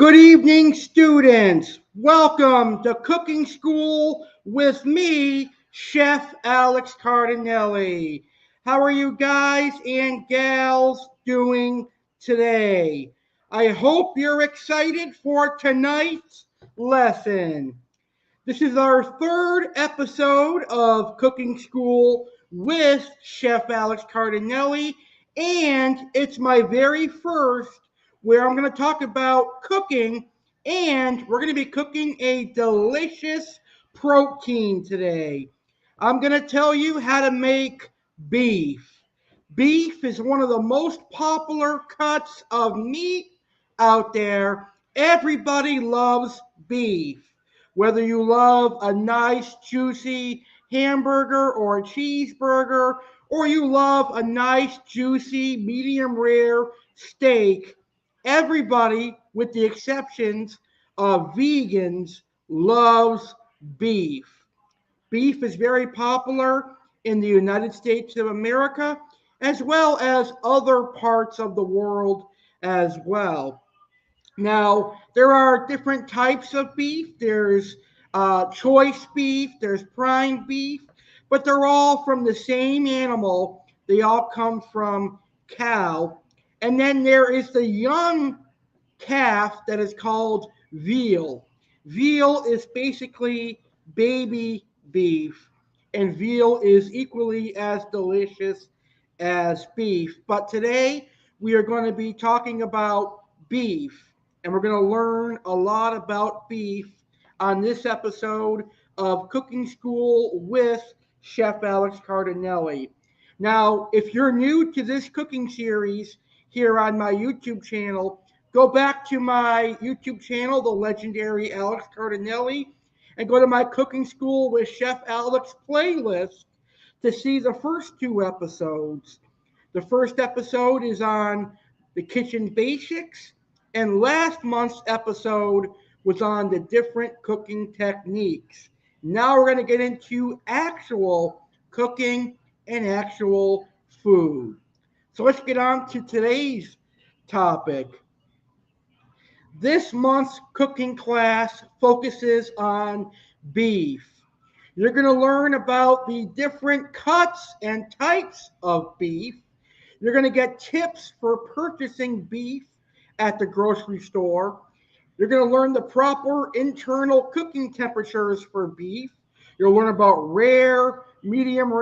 Good evening, students. Welcome to Cooking School with me, Chef Alex Cardinale. How are you guys and gals doing today? I hope you're excited for tonight's lesson. This is our third episode of Cooking School with Chef Alex Cardinale, and it's my very first where I'm going to talk about cooking, and we're going to be cooking a delicious protein today. I'm going to tell you how to make beef. Beef is one of the most popular cuts of meat out there. Everybody loves beef. Whether you love a nice, juicy hamburger or a cheeseburger, or you love a nice, juicy, medium rare steak, everybody, with the exceptions of vegans, loves beef. Beef is very popular in the United States of America, as well as other parts of the world as well. Now, there are different types of beef. There's choice beef, there's prime beef, but they're all from the same animal. They all come from cow. And then there is the young calf that is called veal. Veal is basically baby beef, and veal is equally as delicious as beef. But today we are going to be talking about beef, and we're going to learn a lot about beef on this episode of Cooking School with Chef Alex Cardinale. Now, if you're new to this cooking series here on my YouTube channel, go back to my YouTube channel, the legendary Alex Cardinale, and go to my Cooking School with Chef Alex playlist to see the first two episodes. The first episode is on the kitchen basics, and last month's episode was on the different cooking techniques. Now we're going to get into actual cooking and actual food. So let's get on to today's topic. This month's cooking class focuses on beef. You're going to learn about the different cuts and types of beef. You're going to get tips for purchasing beef at the grocery store. You're going to learn the proper internal cooking temperatures for beef. You'll learn about rare, medium,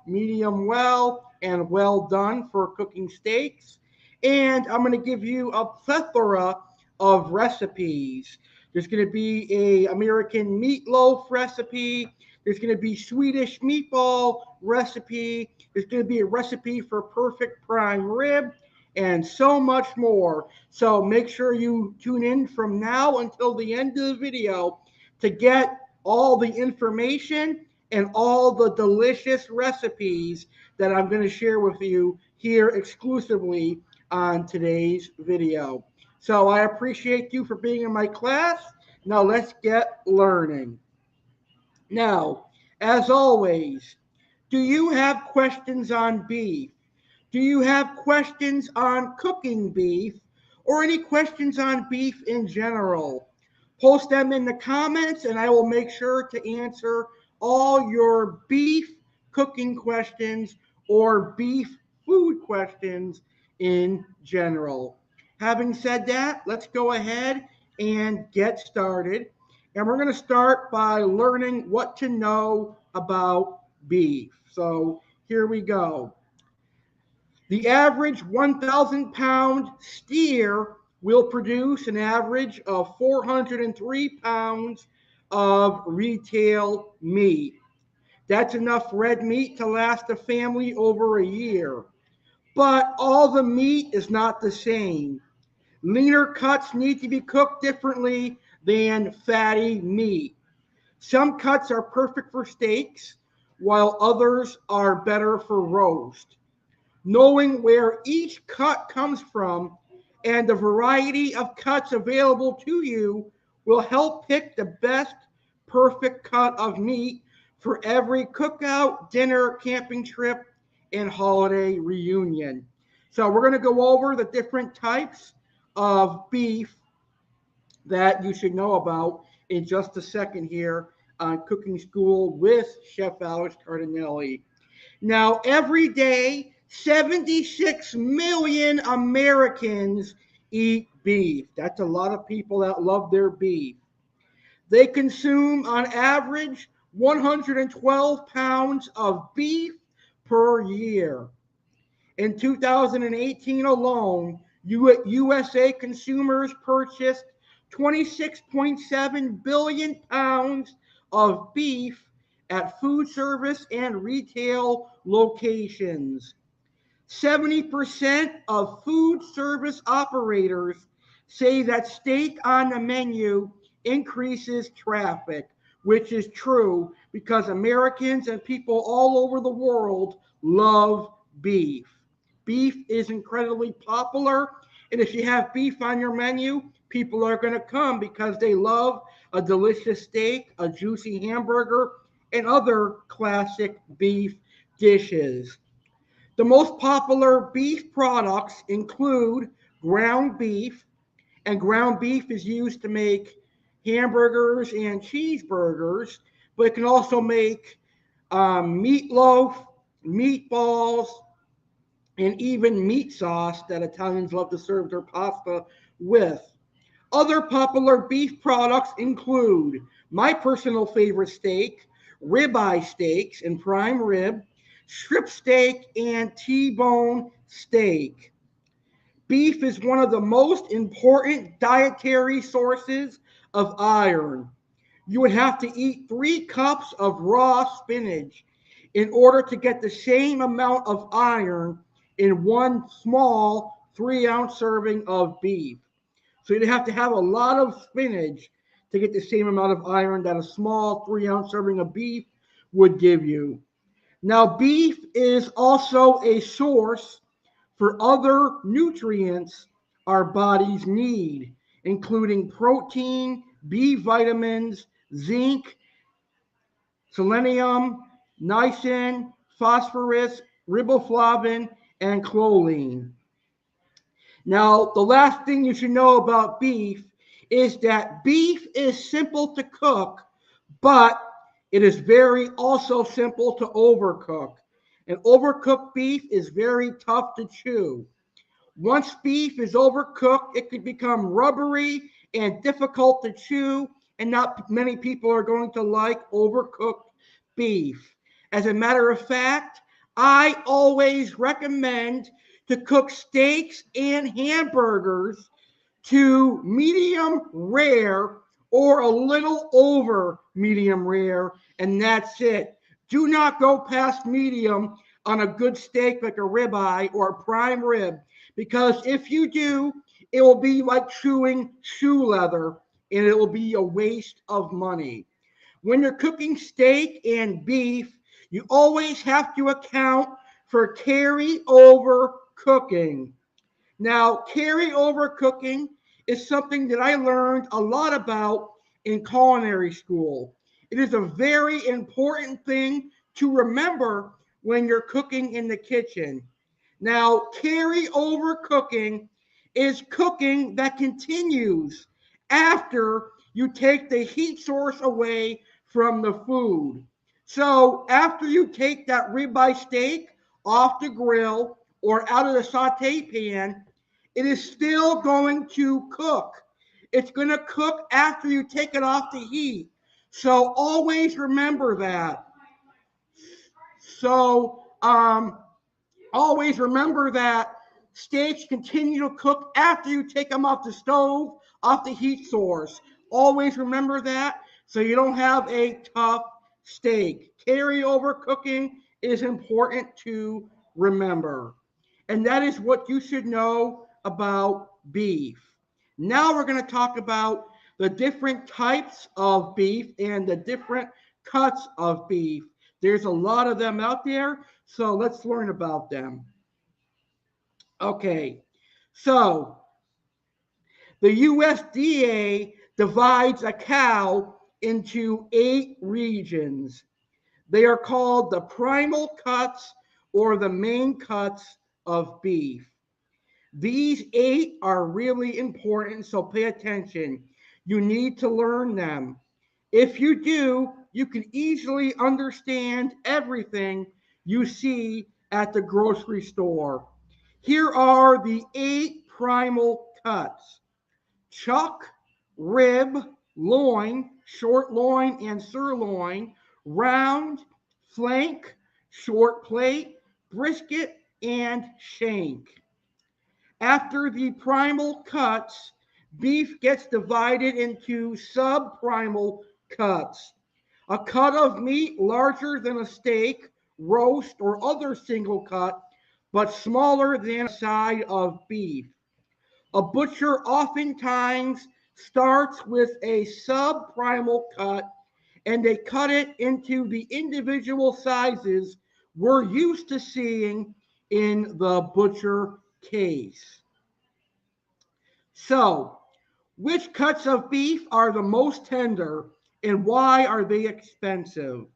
medium well, and well done for cooking steaks. And I'm going to give you a plethora of recipes. There's going to be a American meatloaf recipe. There's going to be Swedish meatball recipe. There's going to be a recipe for perfect prime rib and so much more. So make sure you tune in from now until the end of the video to get all the information and all the delicious recipes that I'm going to share with you here exclusively on today's video. So I appreciate you for being in my class. Now let's get learning. Now, as always, do you have questions on beef? Do you have questions on cooking beef or any questions on beef in general? Post them in the comments and I will make sure to answer all your beef cooking questions or beef food questions in general. Having said that, let's go ahead and get started. And we're going to start by learning what to know about beef. So here we go. The average 1,000 pound steer will produce an average of 403 pounds of retail meat. That's enough red meat to last a family over a year. But all the meat is not the same. Leaner cuts need to be cooked differently than fatty meat. Some cuts are perfect for steaks, while others are better for roast. Knowing where each cut comes from and the variety of cuts available to you will help pick the best perfect cut of meat for every cookout, dinner, camping trip, and holiday reunion. So we're going to go over the different types of beef that you should know about in just a second here on Cooking School with Chef Alex Cardinale. Now, every day, 76 million Americans eat beef. That's a lot of people that love their beef. They consume, on average, 112 pounds of beef per year. In 2018 alone, USA consumers purchased 26.7 billion pounds of beef at food service and retail locations. 70% of food service operators say that steak on the menu increases traffic, which is true because Americans and people all over the world love beef. Beef is incredibly popular, and if you have beef on your menu, people are going to come because they love a delicious steak, a juicy hamburger, and other classic beef dishes. The most popular beef products include ground beef, and ground beef is used to make hamburgers and cheeseburgers, but it can also make meatloaf, meatballs, and even meat sauce that Italians love to serve their pasta with. Other popular beef products include my personal favorite steak, ribeye steaks and prime rib, strip steak, and T-bone steak. Beef is one of the most important dietary sources of iron. You would have to eat 3 cups of raw spinach in order to get the same amount of iron in one small 3-ounce serving of beef. So you'd have to have a lot of spinach to get the same amount of iron that a small 3-ounce serving of beef would give you. Now, beef is also a source for other nutrients our bodies need, including protein, B vitamins, zinc, selenium, niacin, phosphorus, riboflavin, and choline. Now, the last thing you should know about beef is that beef is simple to cook, but it is very also simple to overcook. And overcooked beef is very tough to chew. Once beef is overcooked, it can become rubbery and difficult to chew, and not many people are going to like overcooked beef. As a matter of fact, I always recommend to cook steaks and hamburgers to medium rare or a little over medium rare, and that's it. Do not go past medium on a good steak like a ribeye or a prime rib, because if you do, it will be like chewing shoe leather and it will be a waste of money. When you're cooking steak and beef, you always have to account for carryover cooking. Now, carryover cooking is something that I learned a lot about in culinary school. It is a very important thing to remember when you're cooking in the kitchen. Now, carryover cooking is cooking that continues after you take the heat source away from the food. So, after you take that ribeye steak off the grill or out of the saute pan, it is still going to cook. It's going to cook after you take it off the heat. So, always remember that. So, always remember that steaks continue to cook after you take them off the stove, off the heat source. Always remember that so you don't have a tough steak. Carryover cooking is important to remember. And that is what you should know about beef. Now we're going to talk about the different types of beef and the different cuts of beef. There's a lot of them out there, so let's learn about them. Okay, so the USDA divides a cow into 8 regions. They are called the primal cuts or the main cuts of beef. These 8 are really important, so pay attention. You need to learn them. If you do, you can easily understand everything you see at the grocery store. Here are the 8 primal cuts: chuck, rib, loin, short loin and sirloin, round, flank, short plate, brisket, and shank. After the primal cuts, beef gets divided into subprimal cuts. A cut of meat larger than a steak, roast, or other single cut, but smaller than a side of beef. A butcher oftentimes starts with a subprimal cut and they cut it into the individual sizes we're used to seeing in the butcher case. So, which cuts of beef are the most tender and why are they expensive?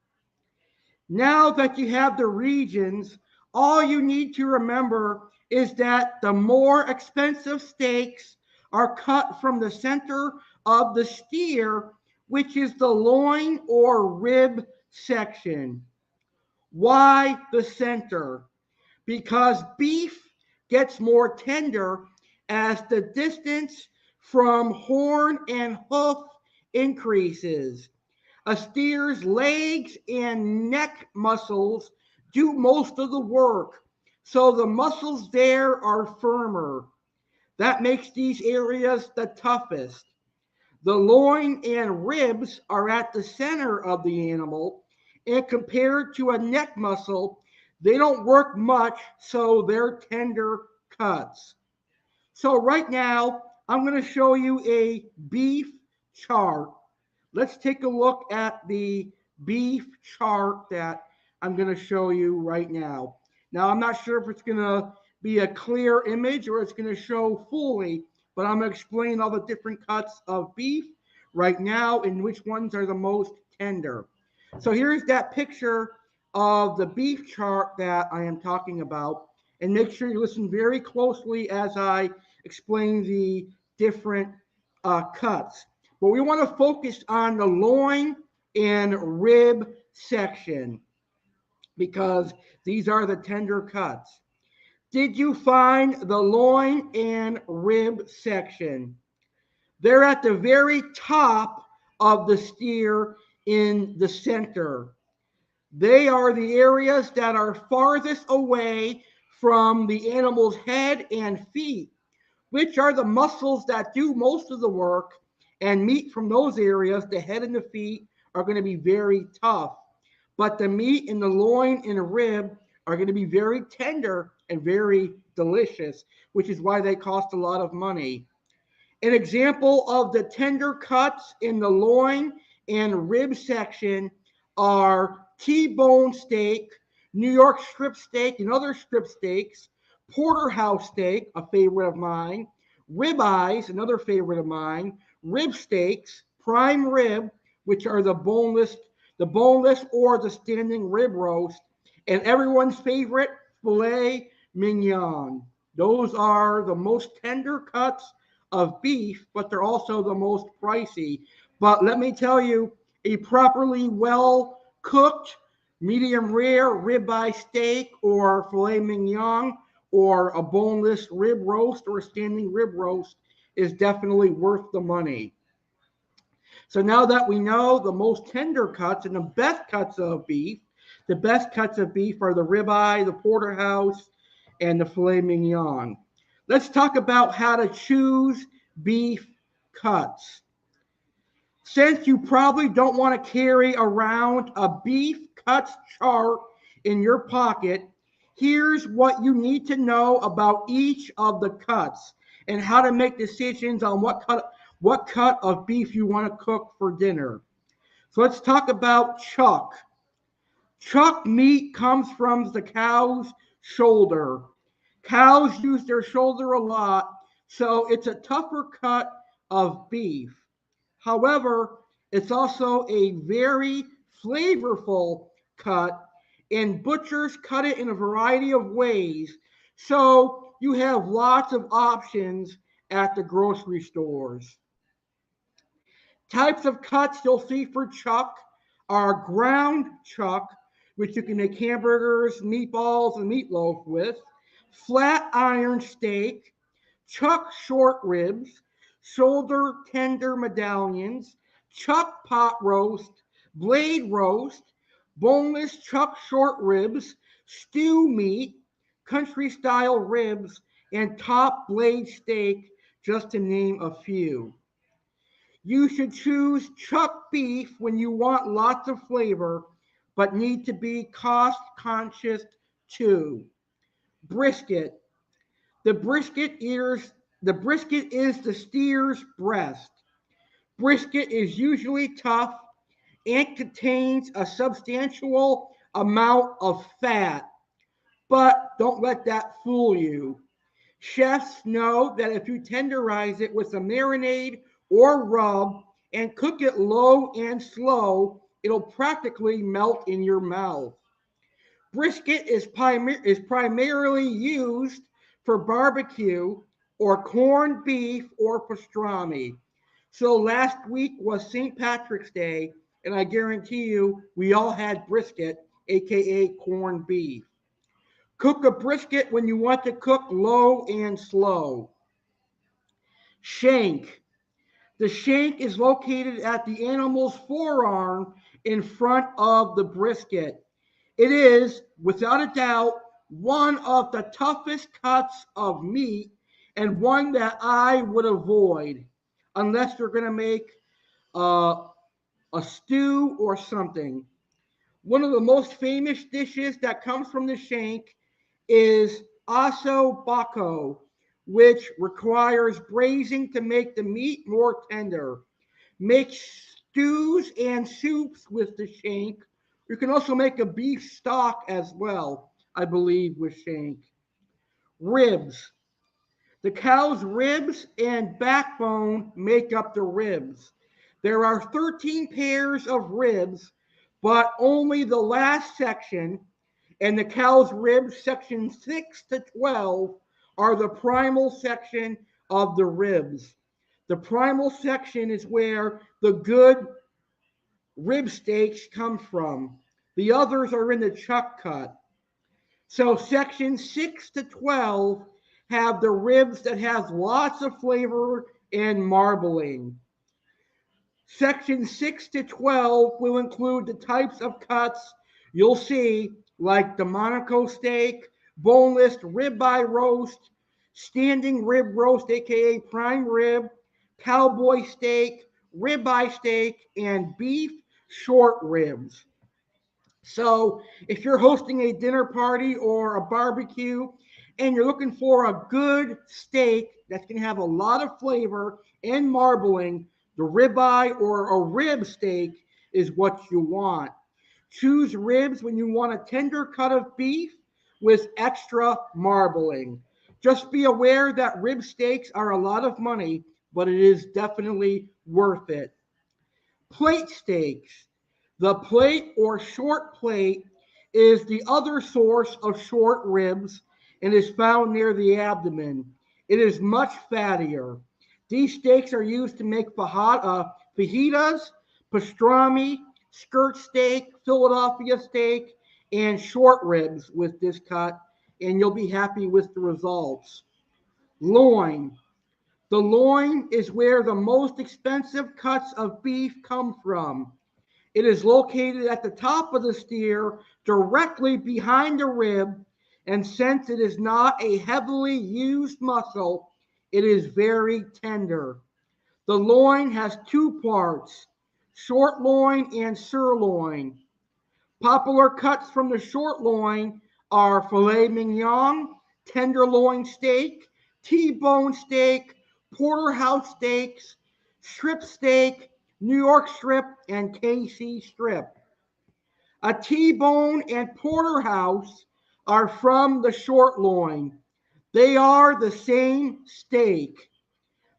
Now that you have the regions, all you need to remember is that the more expensive steaks are cut from the center of the steer, which is the loin or rib section. Why the center? Because beef gets more tender as the distance from horn and hoof increases. A steer's legs and neck muscles do most of the work, so the muscles there are firmer. That makes these areas the toughest. The loin and ribs are at the center of the animal, and compared to a neck muscle, they don't work much, so they're tender cuts. So right now, I'm going to show you a beef chart. Let's take a look at the beef chart that I'm going to show you right now. Now, I'm not sure if it's going to be a clear image or it's going to show fully, but I'm going to explain all the different cuts of beef right now and which ones are the most tender. So here's that picture of the beef chart that I am talking about. And make sure you listen very closely as I explain the different cuts. But we want to focus on the loin and rib section because these are the tender cuts. Did you find the loin and rib section? They're at the very top of the steer in the center. They are the areas that are farthest away from the animal's head and feet, which are the muscles that do most of the work, and meat from those areas, the head and the feet, are going to be very tough. But the meat in the loin and the rib are going to be very tender and very delicious, which is why they cost a lot of money. An example of the tender cuts in the loin and rib section are T-bone steak, New York strip steak and other strip steaks, porterhouse steak, a favorite of mine, ribeyes, another favorite of mine, rib steaks, prime rib, which are the boneless or the standing rib roast, and everyone's favorite, filet mignon. Those are the most tender cuts of beef, but they're also the most pricey. But let me tell you, a properly well cooked, medium rare ribeye steak or filet mignon or a boneless rib roast or a standing rib roast is definitely worth the money. So now that we know the most tender cuts and the best cuts of beef, the best cuts of beef are the ribeye, the porterhouse, and the filet mignon. Let's talk about how to choose beef cuts. Since you probably don't want to carry around a beef cuts chart in your pocket, here's what you need to know about each of the cuts and how to make decisions on what cut of beef you want to cook for dinner. So let's talk about chuck. Chuck meat comes from the cow's shoulder. Cows use their shoulder a lot, so it's a tougher cut of beef. However, it's also a very flavorful cut, and butchers cut it in a variety of ways. So you have lots of options at the grocery stores. Types of cuts you'll see for chuck are ground chuck, which you can make hamburgers, meatballs, and meatloaf with, flat iron steak, chuck short ribs, shoulder tender medallions, chuck pot roast, blade roast, boneless chuck short ribs, stew meat, country style ribs, and top blade steak, just to name a few. You should choose chuck beef when you want lots of flavor, but need to be cost conscious too. Brisket. The brisket is the steer's breast. Brisket is usually tough and contains a substantial amount of fat, but don't let that fool you. Chefs know that if you tenderize it with a marinade or rub and cook it low and slow, it'll practically melt in your mouth. Brisket is primarily used for barbecue or corned beef or pastrami. So last week was St. Patrick's Day, and I guarantee you we all had brisket, aka corned beef. Cook a brisket when you want to cook low and slow. Shank. The shank is located at the animal's forearm in front of the brisket. It is, without a doubt, one of the toughest cuts of meat and one that I would avoid unless you're going to make a stew or something. One of the most famous dishes that comes from the shank is asso bacco, which requires braising to make the meat more tender. Make stews and soups with the shank. You can also make a beef stock as well, I believe, with shank. Ribs. The cow's ribs and backbone make up the ribs. There are 13 pairs of ribs, but only the last section and the cow's ribs, section 6 to 12, are the primal section of the ribs. The primal section is where the good rib steaks come from. The others are in the chuck cut. So section 6 to 12 have the ribs that have lots of flavor and marbling. Section 6 to 12 will include the types of cuts you'll see, like the Monaco steak, boneless ribeye roast, standing rib roast, aka prime rib, cowboy steak, ribeye steak, and beef short ribs. So if you're hosting a dinner party or a barbecue and you're looking for a good steak that's going to have a lot of flavor and marbling, the ribeye or a rib steak is what you want. Choose ribs when you want a tender cut of beef with extra marbling. Just be aware that rib steaks are a lot of money, but it is definitely worth it. Plate steaks. The plate or short plate is the other source of short ribs and is found near the abdomen. It is much fattier. These steaks are used to make fajitas, pastrami, skirt steak, Philadelphia steak, and short ribs with this cut, and you'll be happy with the results. Loin. The loin is where the most expensive cuts of beef come from. It is located at the top of the steer, directly behind the rib, and since it is not a heavily used muscle, it is very tender. The loin has two parts, short loin and sirloin. Popular cuts from the short loin are filet mignon, tenderloin steak, T-bone steak, porterhouse steaks, strip steak, New York strip, and KC strip. A T-bone and porterhouse are from the short loin. They are the same steak.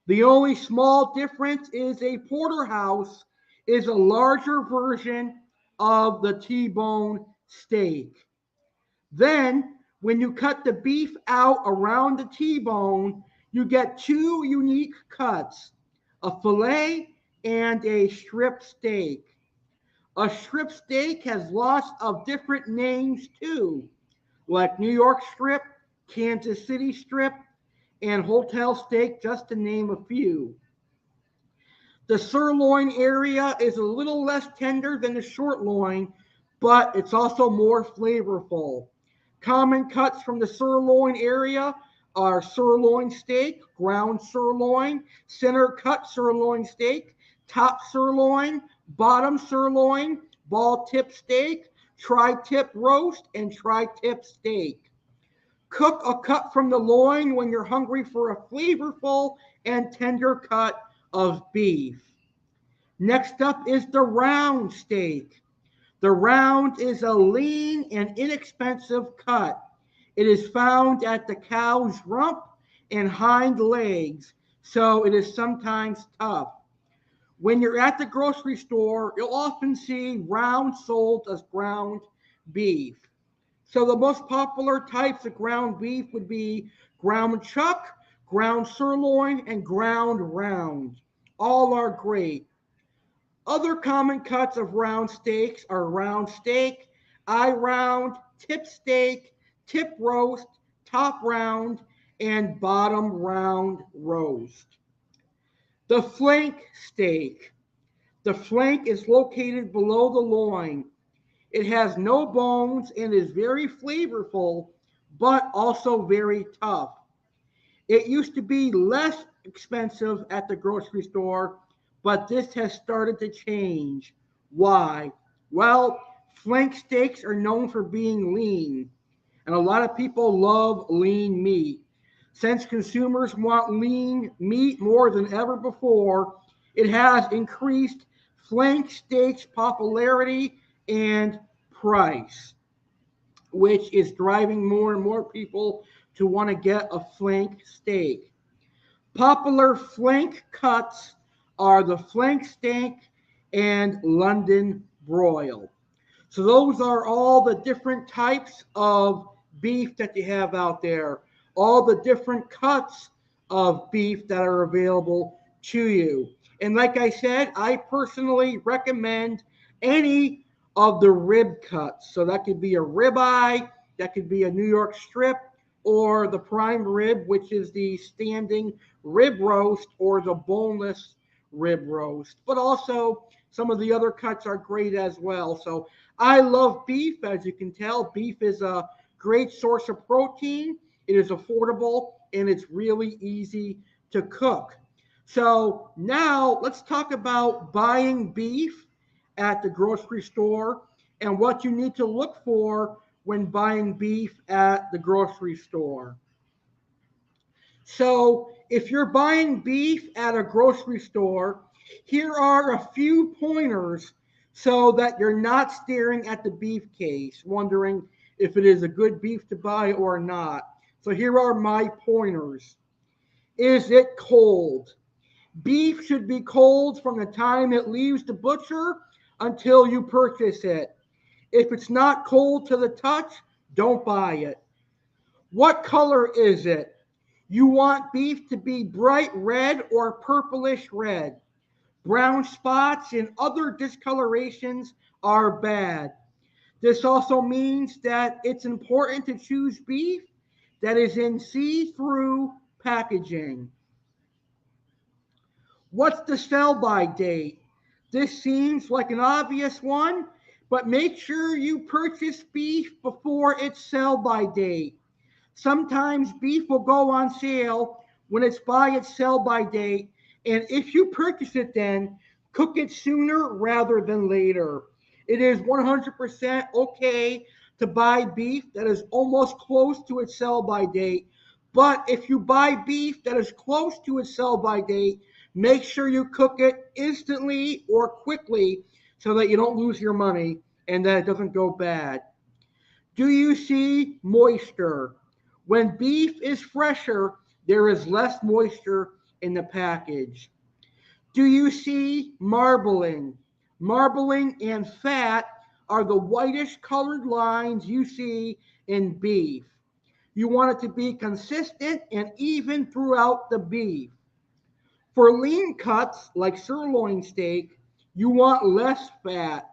The only small difference is a porterhouse is a larger version of the T-bone steak. Then When you cut the beef out around the T-bone, you get two unique cuts, a fillet and a strip steak. A strip steak has lots of different names too, like New York strip, Kansas City strip, and hotel steak, just to name a few. The sirloin area is a little less tender than the short loin, but it's also more flavorful. Common cuts from the sirloin area are sirloin steak, ground sirloin, center cut sirloin steak, top sirloin, bottom sirloin, ball tip steak, tri-tip roast, and tri-tip steak. Cook a cut from the loin when you're hungry for a flavorful and tender cut of beef. Next up is the round steak. The round is a lean and inexpensive cut. It is found at the cow's rump and hind legs, so it is sometimes tough. When you're at the grocery store, you'll often see round sold as ground beef. So the most popular types of ground beef would be ground chuck, ground sirloin, and ground round. All are great. Other common cuts of round steaks are round steak, eye round, tip steak, tip roast, top round, and bottom round roast. The flank steak. The flank is located below the loin. It has no bones and is very flavorful, but also very tough. It used to be less expensive at the grocery store, but this has started to change. Why? Well, flank steaks are known for being lean, and a lot of people love lean meat. Since consumers want lean meat more than ever before, it has increased flank steaks' popularity and price, which is driving more and more people to want to get a flank steak. Popular flank cuts are the flank steak and London broil. So those are all the different types of beef that you have out there, all the different cuts of beef that are available to you. And like I said, I personally recommend any of the rib cuts. So that could be a ribeye, that could be a New York strip, or the prime rib, which is the standing rib roast, or the boneless rib roast. But also, some of the other cuts are great as well. So I love beef. As you can tell, beef is a great source of protein. It is affordable and it's really easy to cook. So now let's talk about buying beef at the grocery store and what you need to look for when buying beef at the grocery store. So if you're buying beef at a grocery store, here are a few pointers so that you're not staring at the beef case, wondering if it is a good beef to buy or not. So here are my pointers. Is it cold? Beef should be cold from the time it leaves the butcher until you purchase it. If it's not cold to the touch, don't buy it. What color is it? You want beef to be bright red or purplish red. Brown spots and other discolorations are bad. This also means that it's important to choose beef that is in see-through packaging. What's the sell-by date? This seems like an obvious one, but make sure you purchase beef before its sell-by date. Sometimes beef will go on sale when it's by its sell-by date, and if you purchase it then, cook it sooner rather than later. It is 100% okay to buy beef that is almost close to its sell-by date, but if you buy beef that is close to its sell-by date, make sure you cook it instantly or quickly so that you don't lose your money and that it doesn't go bad. Do you see moisture? When beef is fresher, there is less moisture in the package. Do you see marbling? Marbling and fat are the whitish colored lines you see in beef. You want it to be consistent and even throughout the beef. For lean cuts like sirloin steak, you want less fat.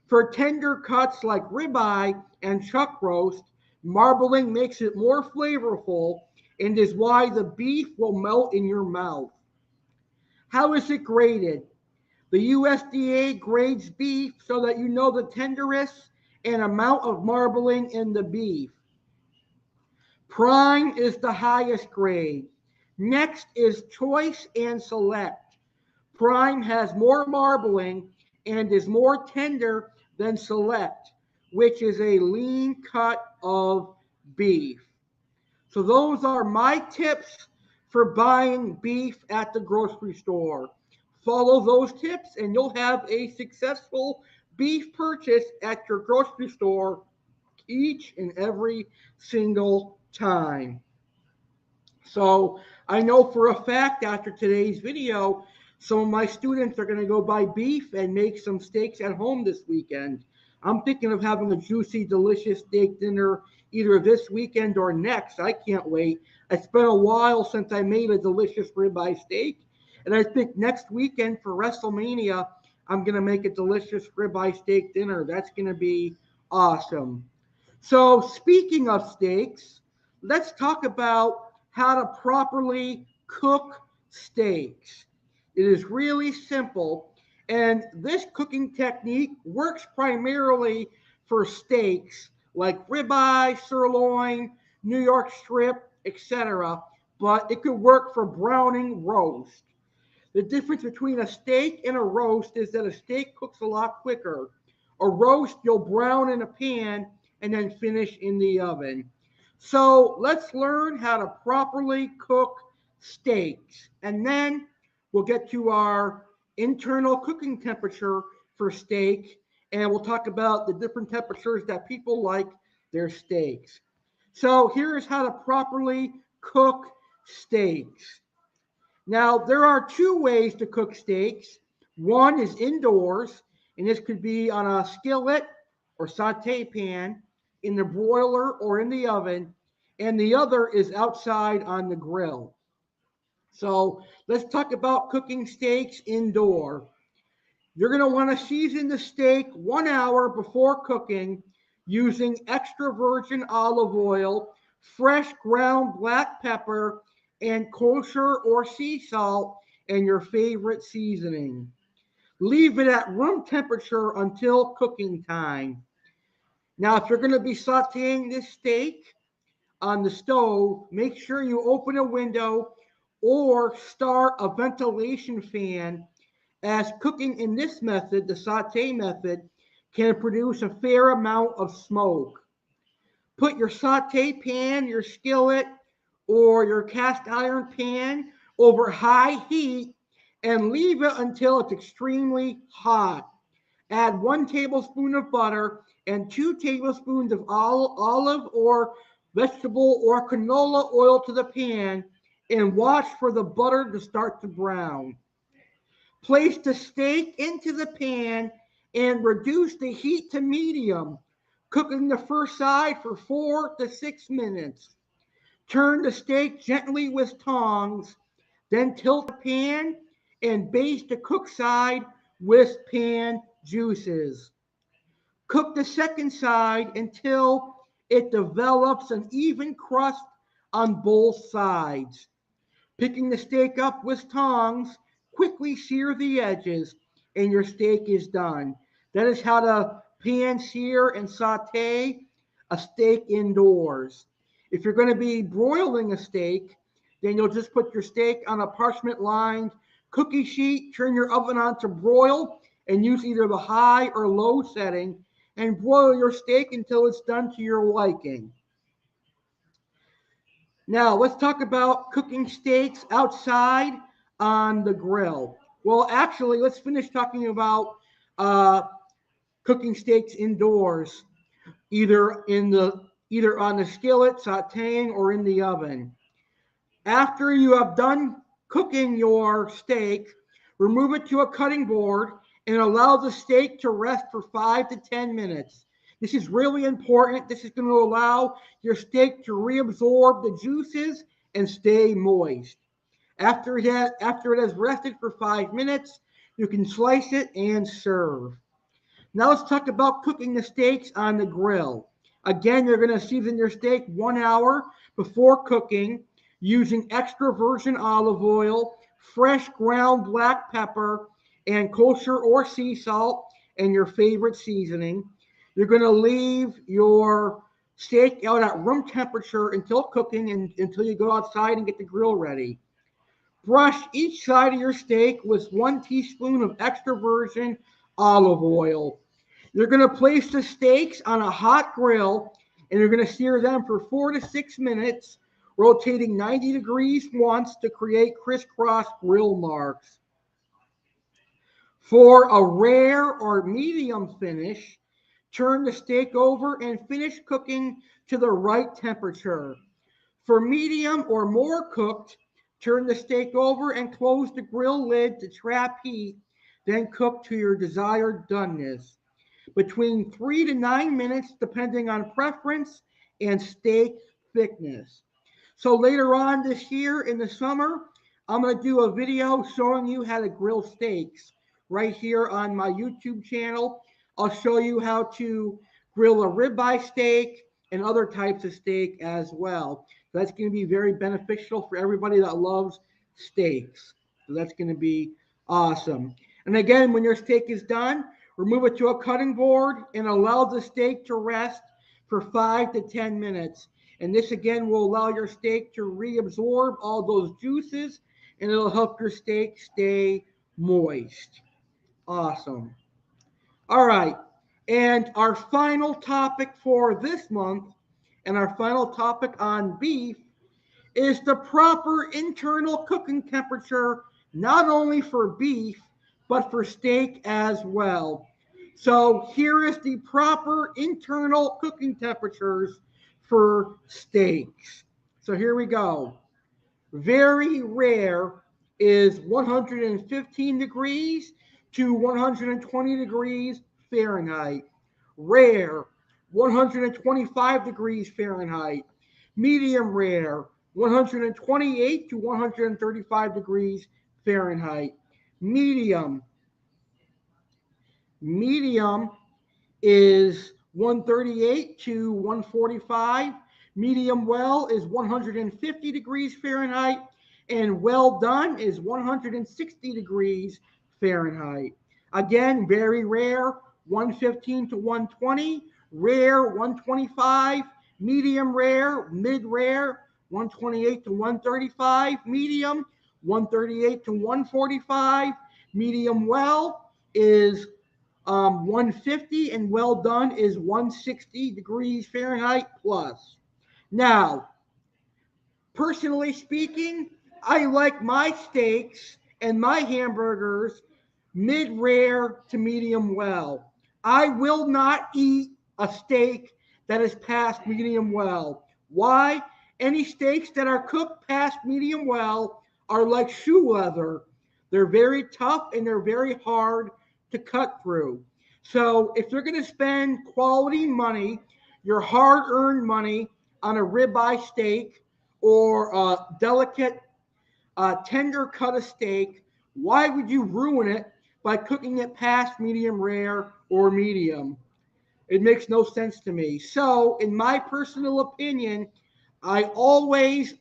For tender cuts like ribeye and chuck roast, marbling makes it more flavorful and is why the beef will melt in your mouth. How is it graded? The USDA grades beef so that you know the tenderness and amount of marbling in the beef. Prime is the highest grade. Next is choice and select. Prime has more marbling and is more tender than select, which is a lean cut of beef. So those are my tips for buying beef at the grocery store. Follow those tips and you'll have a successful beef purchase at your grocery store each and every single time. So I know for a fact after today's video, some of my students are going to go buy beef and make some steaks at home this weekend. I'm thinking of having a juicy, delicious steak dinner either this weekend or next. I can't wait. It's been a while since I made a delicious ribeye steak. And I think next weekend for WrestleMania, I'm going to make a delicious ribeye steak dinner. That's going to be awesome. So speaking of steaks, let's talk about how to properly cook steaks. It is really simple, and this cooking technique works primarily for steaks like ribeye, sirloin, New York strip, etc., but it could work for browning roast. The difference between a steak and a roast is that a steak cooks a lot quicker. A roast you'll brown in a pan and then finish in the oven. So let's learn how to properly cook steaks. And then we'll get to our internal cooking temperature for steak. And we'll talk about the different temperatures that people like their steaks. So here's how to properly cook steaks. Now, there are two ways to cook steaks. One is indoors, and this could be on a skillet or saute pan, in the broiler or in the oven, and the other is outside on the grill. So let's talk about cooking steaks indoor. You're going to want to season the steak 1 hour before cooking using extra virgin olive oil, fresh ground black pepper, and kosher or sea salt and your favorite seasoning. Leave it at room temperature until cooking time. Now, if you're going to be sauteing this steak on the stove, make sure you open a window or start a ventilation fan, as cooking in this method, the saute method, can produce a fair amount of smoke. Put your saute pan, your skillet, or your cast iron pan over high heat and leave it until it's extremely hot. Add 1 tablespoon of butter and 2 tablespoons of olive or vegetable or canola oil to the pan and watch for the butter to start to brown. Place the steak into the pan and reduce the heat to medium, cooking the first side for 4 to 6 minutes. Turn the steak gently with tongs, then tilt the pan and baste the cooked side with pan juices. Cook the second side until it develops an even crust on both sides. Picking the steak up with tongs, quickly sear the edges and your steak is done. That is how to pan sear and saute a steak indoors. If you're going to be broiling a steak, then you'll just put your steak on a parchment lined cookie sheet, turn your oven on to broil, and use either the high or low setting and broil your steak until it's done to your liking. Now, let's talk about cooking steaks outside on the grill. Well, actually, let's finish talking about cooking steaks indoors, either on the skillet, sautéing, or in the oven. After you have done cooking your steak, remove it to a cutting board and allow the steak to rest for 5 to 10 minutes. This is really important. This is going to allow your steak to reabsorb the juices and stay moist. After it has rested for 5 minutes, you can slice it and serve. Now let's talk about cooking the steaks on the grill. Again, you're going to season your steak 1 hour before cooking using extra virgin olive oil, fresh ground black pepper, and kosher or sea salt, and your favorite seasoning. You're going to leave your steak out at room temperature until cooking and until you go outside and get the grill ready. Brush each side of your steak with 1 teaspoon of extra virgin olive oil. You're going to place the steaks on a hot grill and you're going to sear them for 4 to 6 minutes, rotating 90 degrees once to create crisscross grill marks. For a rare or medium finish, turn the steak over and finish cooking to the right temperature. For medium or more cooked, turn the steak over and close the grill lid to trap heat, then cook to your desired doneness. Between 3 to 9 minutes, depending on preference and steak thickness. So later on this year in the summer, I'm going to do a video showing you how to grill steaks right here on my YouTube channel. I'll show you how to grill a ribeye steak and other types of steak as well. So that's going to be very beneficial for everybody that loves steaks. So that's going to be awesome. And again, when your steak is done, remove it to a cutting board and allow the steak to rest for 5 to 10 minutes. And this again will allow your steak to reabsorb all those juices and it'll help your steak stay moist. Awesome. All right. And our final topic for this month and our final topic on beef is the proper internal cooking temperature, not only for beef, but for steak as well. So here is the proper internal cooking temperatures for steaks. So here we go. Very rare is 115 degrees to 120 degrees Fahrenheit. Rare, 125 degrees Fahrenheit. Medium rare, 128 to 135 degrees Fahrenheit. Medium is 138 to 145. Medium well is 150 degrees Fahrenheit. And well done is 160 degrees Fahrenheit. Again, very rare, 115 to 120. Rare, 125. Medium rare, mid rare, 128 to 135. Medium, 138 to 145. Medium well is 150, and well done is 160 degrees Fahrenheit plus. Now, personally speaking, I like my steaks and my hamburgers mid-rare to medium well. I will not eat a steak that is past medium well. Why? Any steaks that are cooked past medium well are like shoe leather. They're very tough and they're very hard to cut through. So if you're going to spend quality money, your hard-earned money on a ribeye steak or a delicate tender cut of steak, why would you ruin it by cooking it past medium rare or medium? It makes no sense to me. So, in my personal opinion, I always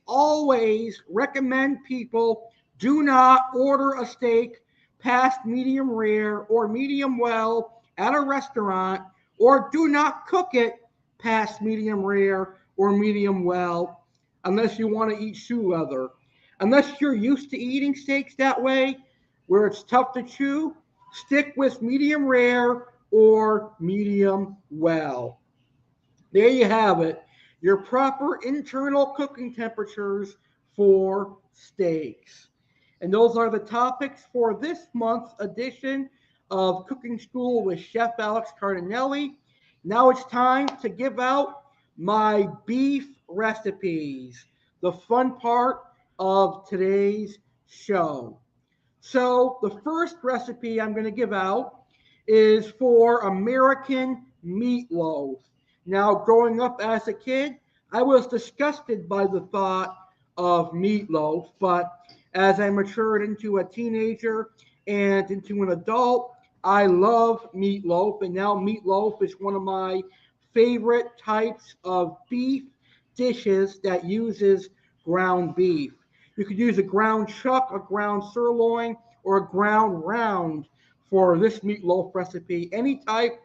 recommend people do not order a steak past medium rare or medium well at a restaurant, or do not cook it past medium rare or medium well unless you want to eat shoe leather. Unless you're used to eating steaks that way, where it's tough to chew, stick with medium rare or medium well. There you have it. Your proper internal cooking temperatures for steaks. And those are the topics for this month's edition of Cooking School with Chef Alex Cardinale. Now it's time to give out my beef recipes, the fun part of today's show. So the first recipe I'm going to give out is for American meatloaf. Now, growing up as a kid, I was disgusted by the thought of meatloaf, but as I matured into a teenager and into an adult, I love meatloaf, and now meatloaf is one of my favorite types of beef dishes that uses ground beef. You could use a ground chuck, a ground sirloin, or a ground round for this meatloaf recipe. Any type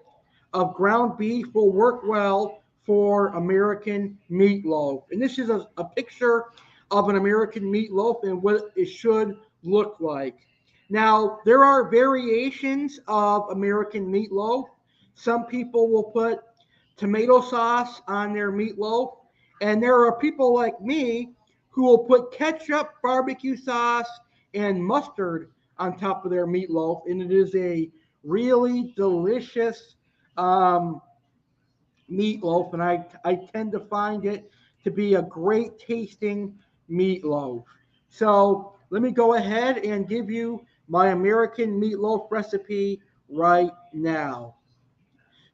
of ground beef will work well for American meatloaf. And this is a picture of an American meatloaf and what it should look like. Now, there are variations of American meatloaf. Some people will put tomato sauce on their meatloaf, and there are people like me who will put ketchup, barbecue sauce, and mustard on top of their meatloaf, and it is a really delicious um, meatloaf, and I tend to find it to be a great tasting meatloaf. So let me go ahead and give you my American meatloaf recipe right now.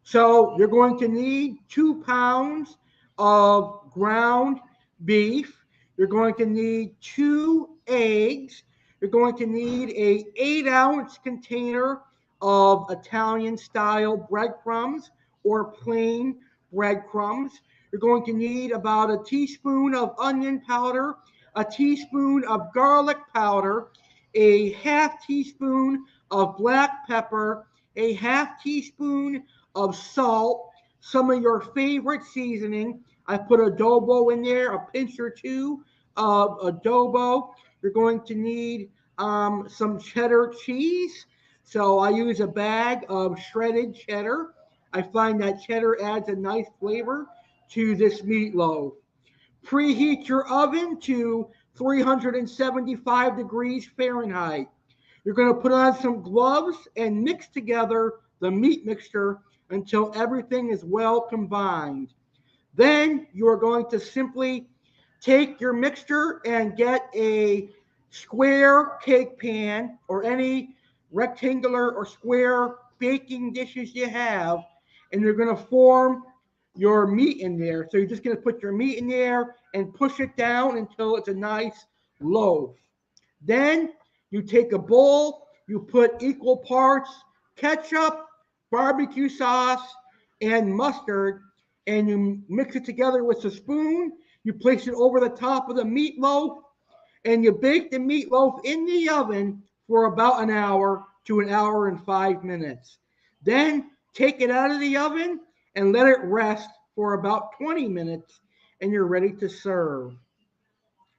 So you're going to need 2 pounds of ground beef. You're going to need 2 eggs. You're going to need a 8-ounce container of Italian style breadcrumbs or plain breadcrumbs. You're going to need about a teaspoon of onion powder, a teaspoon of garlic powder, a half teaspoon of black pepper, a half teaspoon of salt, some of your favorite seasoning. I put adobo in there, a pinch or two of adobo. You're going to need some cheddar cheese. So I use a bag of shredded cheddar. I find that cheddar adds a nice flavor to this meatloaf. Preheat your oven to 375 degrees Fahrenheit. You're going to put on some gloves and mix together the meat mixture until everything is well combined. Then you are going to simply take your mixture and get a square cake pan or any rectangular or square baking dishes you have, and you're going to form your meat in there. So you're just going to put your meat in there and push it down until it's a nice loaf. Then you take a bowl, you put equal parts ketchup, barbecue sauce, and mustard, and you mix it together with a spoon. You place it over the top of the meatloaf, and you bake the meatloaf in the oven for about an hour to an hour and 5 minutes. Then take it out of the oven and let it rest for about 20 minutes, and you're ready to serve.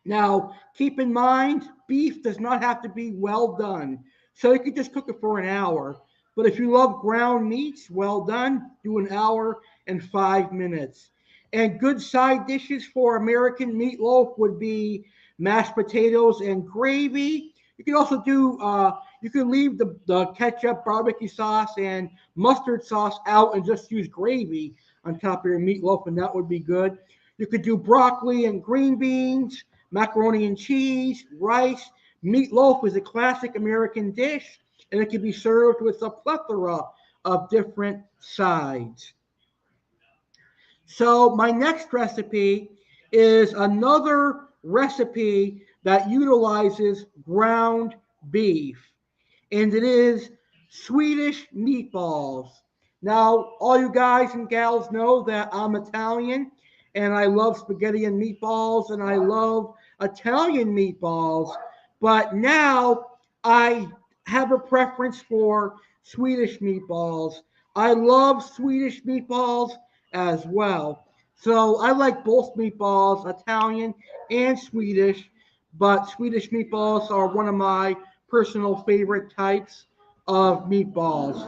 Now, keep in mind, beef does not have to be well done. So you could just cook it for an hour. But if you love ground meats, well done, do an hour and 5 minutes. And good side dishes for American meatloaf would be mashed potatoes and gravy. You can also you can leave the ketchup, barbecue sauce, and mustard sauce out and just use gravy on top of your meatloaf, and that would be good. You could do broccoli and green beans, macaroni and cheese, rice. Meatloaf is a classic American dish, and it can be served with a plethora of different sides. So my next recipe is another recipe that utilizes ground beef, and it is Swedish meatballs. Now, all you guys and gals know that I'm Italian, and I love spaghetti and meatballs, and I love Italian meatballs, but now I have a preference for Swedish meatballs. I love Swedish meatballs as well. So I like both meatballs, Italian and Swedish, but Swedish meatballs are one of my personal favorite types of meatballs.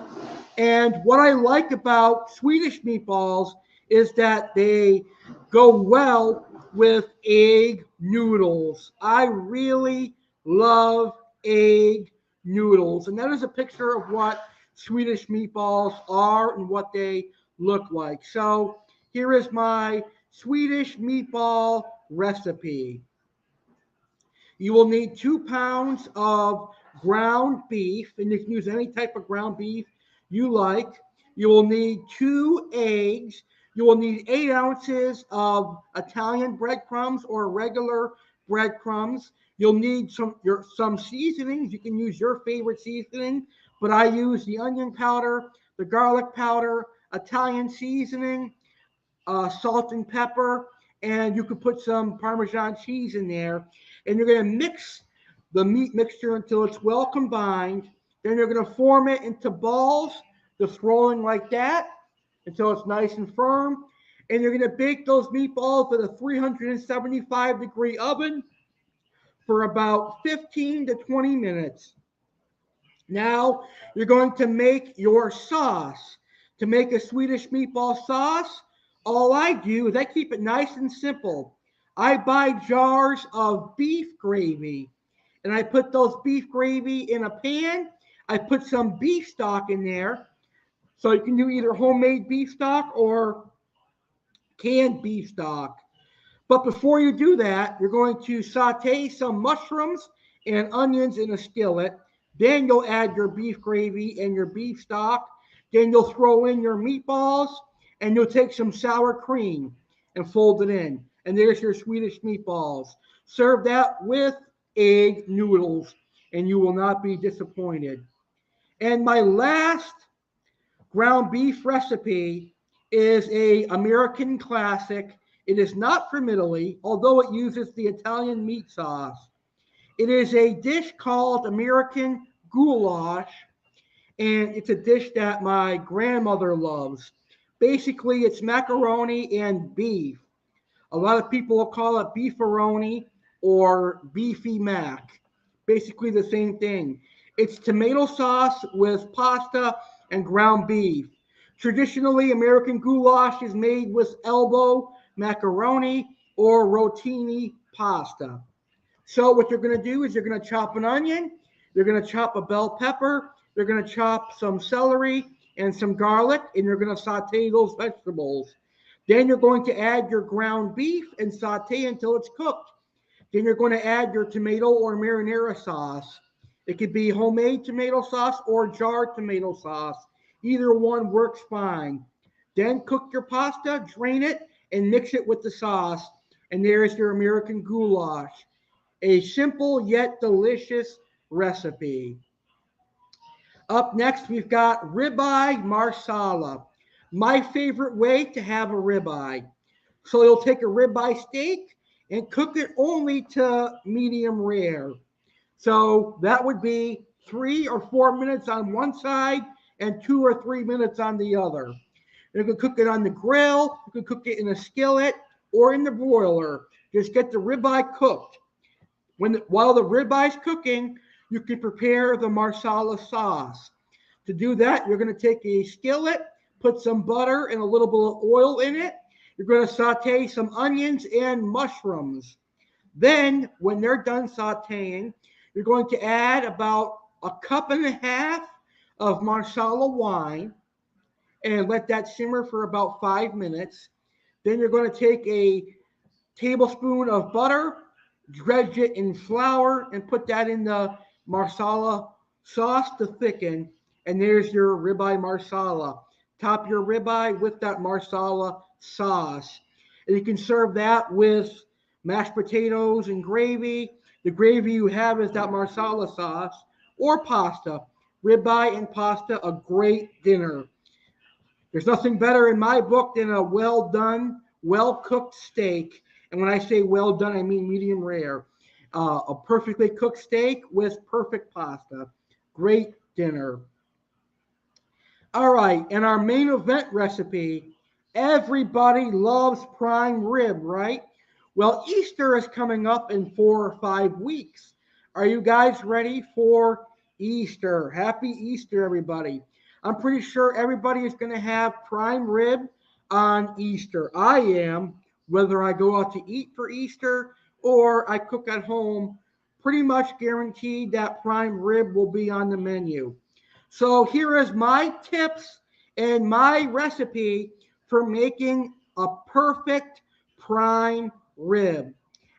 And what I like about Swedish meatballs is that they go well with egg noodles. I really love egg noodles. And that is a picture of what Swedish meatballs are and what they look like. So here is my Swedish meatball recipe. You will need 2 pounds of ground beef, and you can use any type of ground beef you like. You will need 2 eggs. You will need 8 ounces of Italian breadcrumbs or regular breadcrumbs. You'll need some seasonings. You can use your favorite seasoning, but I use the onion powder, the garlic powder, Italian seasoning, salt and pepper, and you could put some Parmesan cheese in there. And you're going to mix the meat mixture until it's well combined. Then you're going to form it into balls, just rolling like that until it's nice and firm. And you're going to bake those meatballs at a 375-degree oven for about 15 to 20 minutes. Now you're going to make your sauce. To make a Swedish meatball sauce, all I do is I keep it nice and simple. I buy jars of beef gravy, and I put those beef gravy in a pan. I put some beef stock in there. So you can do either homemade beef stock or canned beef stock. But before you do that, you're going to saute some mushrooms and onions in a skillet. Then you'll add your beef gravy and your beef stock. Then you'll throw in your meatballs, and you'll take some sour cream and fold it in. And there's your Swedish meatballs. Serve that with egg noodles, and you will not be disappointed. And my last ground beef recipe is a American classic. It is not from Italy, although it uses the Italian meat sauce. It is a dish called American goulash, and it's a dish that my grandmother loves. Basically, it's macaroni and beef. A lot of people will call it beefaroni or beefy mac. Basically the same thing. It's tomato sauce with pasta and ground beef. Traditionally, American goulash is made with elbow macaroni or rotini pasta. So what you're going to do is you're going to chop an onion, you're going to chop a bell pepper, you're going to chop some celery and some garlic, and you're going to saute those vegetables. Then you're going to add your ground beef and saute until it's cooked. Then you're going to add your tomato or marinara sauce. It could be homemade tomato sauce or jarred tomato sauce. Either one works fine. Then cook your pasta, drain it, and mix it with the sauce. And there's your American goulash. A simple yet delicious recipe. Up next, we've got Ribeye Marsala. My favorite way to have a ribeye. So you'll take a ribeye steak and cook it only to medium rare. So that would be 3 or 4 minutes on one side and 2 or 3 minutes on the other. You can cook it on the grill, you can cook it in a skillet or in the broiler. Just get the ribeye cooked. While the ribeye's cooking, you can prepare the marsala sauce. To do that, you're going to take a skillet, put some butter and a little bit of oil in it. You're going to saute some onions and mushrooms. Then, when they're done sauteing, you're going to add about 1.5 cups of marsala wine and let that simmer for about 5 minutes. Then you're going to take a tablespoon of butter, dredge it in flour, and put that in the marsala sauce to thicken. And there's your ribeye marsala. Top your ribeye with that marsala sauce. And you can serve that with mashed potatoes and gravy. The gravy you have is that marsala sauce or pasta. Ribeye and pasta, a great dinner. There's nothing better in my book than a well done, well cooked steak. And when I say well done, I mean medium rare. A perfectly cooked steak with perfect pasta. Great dinner. All right, and our main event recipe. Everybody loves prime rib, right? Well, Easter is coming up in 4 or 5 weeks. Are you guys ready for Easter? Happy Easter, everybody. I'm pretty sure everybody is going to have prime rib on Easter. I am, whether I go out to eat for Easter or I cook at home, pretty much guaranteed that prime rib will be on the menu. So here is my tips and my recipe for making a perfect prime rib.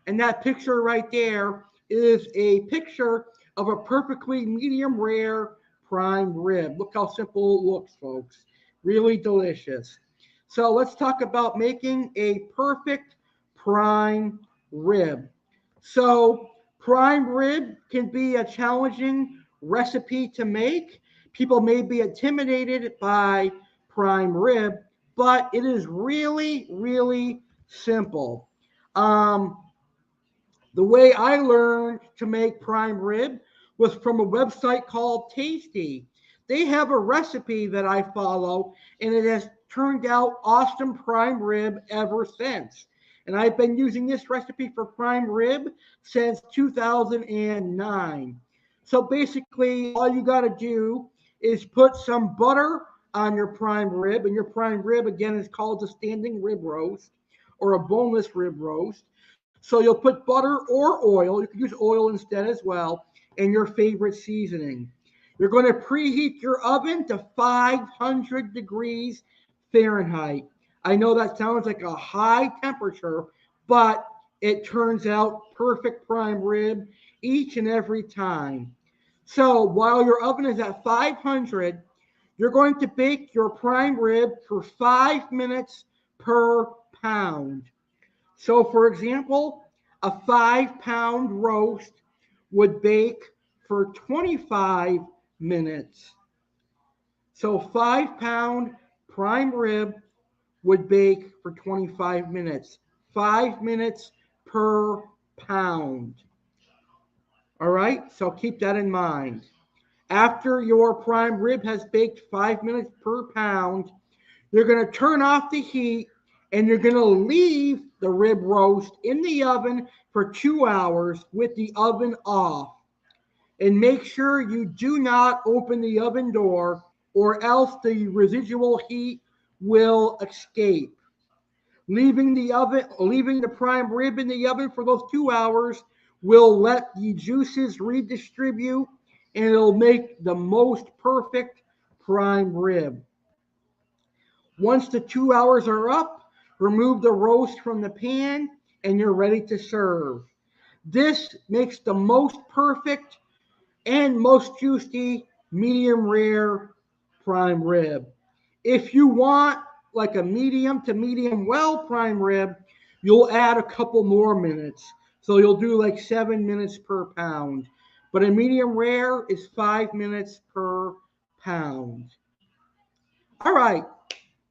And that picture right there is a picture of a perfectly medium rare prime rib. Look how simple it looks, folks. really delicious. So let's talk about making a perfect prime rib. So prime rib can be a challenging recipe to make. People may be intimidated by prime rib, but it is really, really simple. Um, the way I learned to make prime rib was from a website called Tasty. They have a recipe that I follow, and it has turned out awesome prime rib ever since. And I've been using this recipe for prime rib since 2009. So basically, all you got to do is put some butter on your prime rib, and your prime rib, again, is called a standing rib roast or a boneless rib roast. So you'll put butter or oil. You can use oil instead as well, and your favorite seasoning. You're going to preheat your oven to 500 degrees Fahrenheit. I know that sounds like a high temperature, but it turns out perfect prime rib each and every time. So while your oven is at 500, you're going to bake your prime rib for 5 minutes per pound. So, for example, a 5 pound roast would bake for 25 minutes. So, 5 pound prime rib would bake for 25 minutes. 5 minutes per pound. All right, so keep that in mind. After your prime rib has baked 5 minutes per pound, you're going to turn off the heat and you're going to leave the rib roast in the oven for 2 hours with the oven off. And make sure you do not open the oven door or else the residual heat will escape. Leaving the prime rib in the oven for those 2 hours will let the juices redistribute and it'll make the most perfect prime rib. Once the 2 hours are up, remove the roast from the pan and you're ready to serve. This makes the most perfect and most juicy medium rare prime rib. If you want like a medium to medium well prime rib, you'll add a couple more minutes. So you'll do like 7 minutes per pound. But a medium rare is 5 minutes per pound. All right.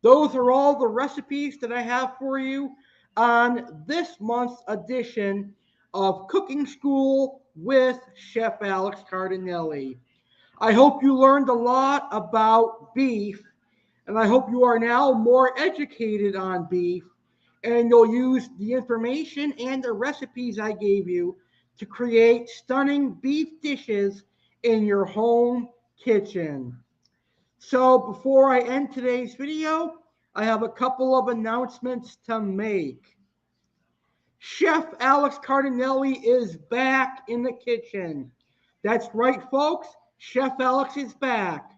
Those are all the recipes that I have for you on this month's edition of Cooking School with Chef Alex Cardinale. I hope you learned a lot about beef, and I hope you are now more educated on beef, and you'll use the information and the recipes I gave you to create stunning beef dishes in your home kitchen. So before I end today's video, I have a couple of announcements to make. Chef Alex Cardinale is back in the kitchen. That's right, folks. Chef Alex is back.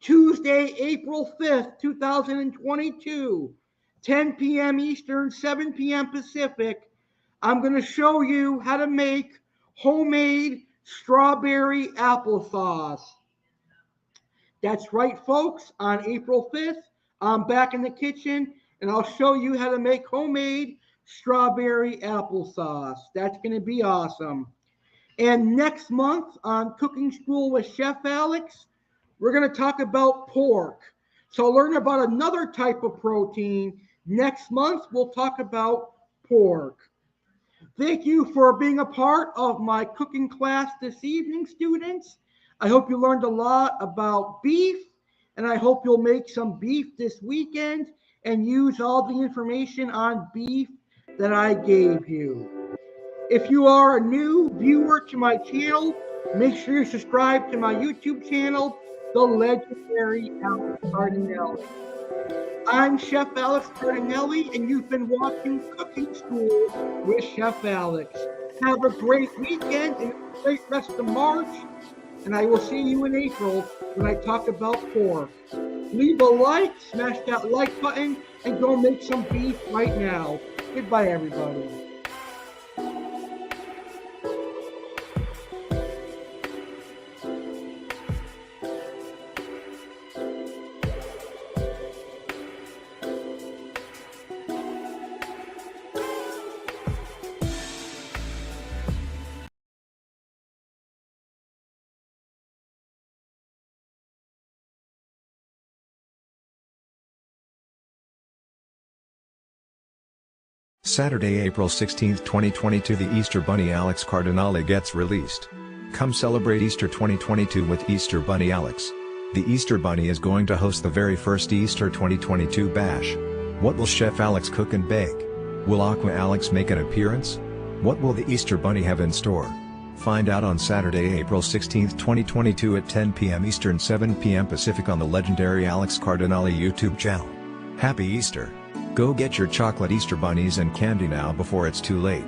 Tuesday, April 5th, 2022, 10 p.m. Eastern, 7 p.m. Pacific. I'm going to show you how to make homemade strawberry applesauce. That's right, folks. On April 5th, I'm back in the kitchen and I'll show you how to make homemade strawberry applesauce. That's going to be awesome. And next month on Cooking School with Chef Alex, we're going to talk about pork. So learn about another type of protein. Next month, we'll talk about pork. Thank you for being a part of my cooking class this evening, students. I hope you learned a lot about beef, and I hope you'll make some beef this weekend and use all the information on beef that I gave you. If you are a new viewer to my channel, make sure you subscribe to my YouTube channel, The Legendary Alex Cardinale. I'm Chef Alex Cardinale, and you've been watching Cooking School with Chef Alex. Have a great weekend and a great rest of March, and I will see you in April when I talk about pork. Leave a like, smash that like button, and go make some beef right now. Goodbye, everybody. Saturday, April 16, 2022, the Easter Bunny Alex Cardinale gets released. Come celebrate Easter 2022 with Easter Bunny Alex. The Easter Bunny is going to host the very first Easter 2022 bash. What will Chef Alex cook and bake? Will Aqua Alex make an appearance? What will the Easter Bunny have in store? Find out on Saturday, April 16, 2022 at 10 p.m. Eastern, 7 p.m. Pacific on the legendary Alex Cardinale YouTube channel. Happy Easter! Go get your chocolate Easter bunnies and candy now before it's too late.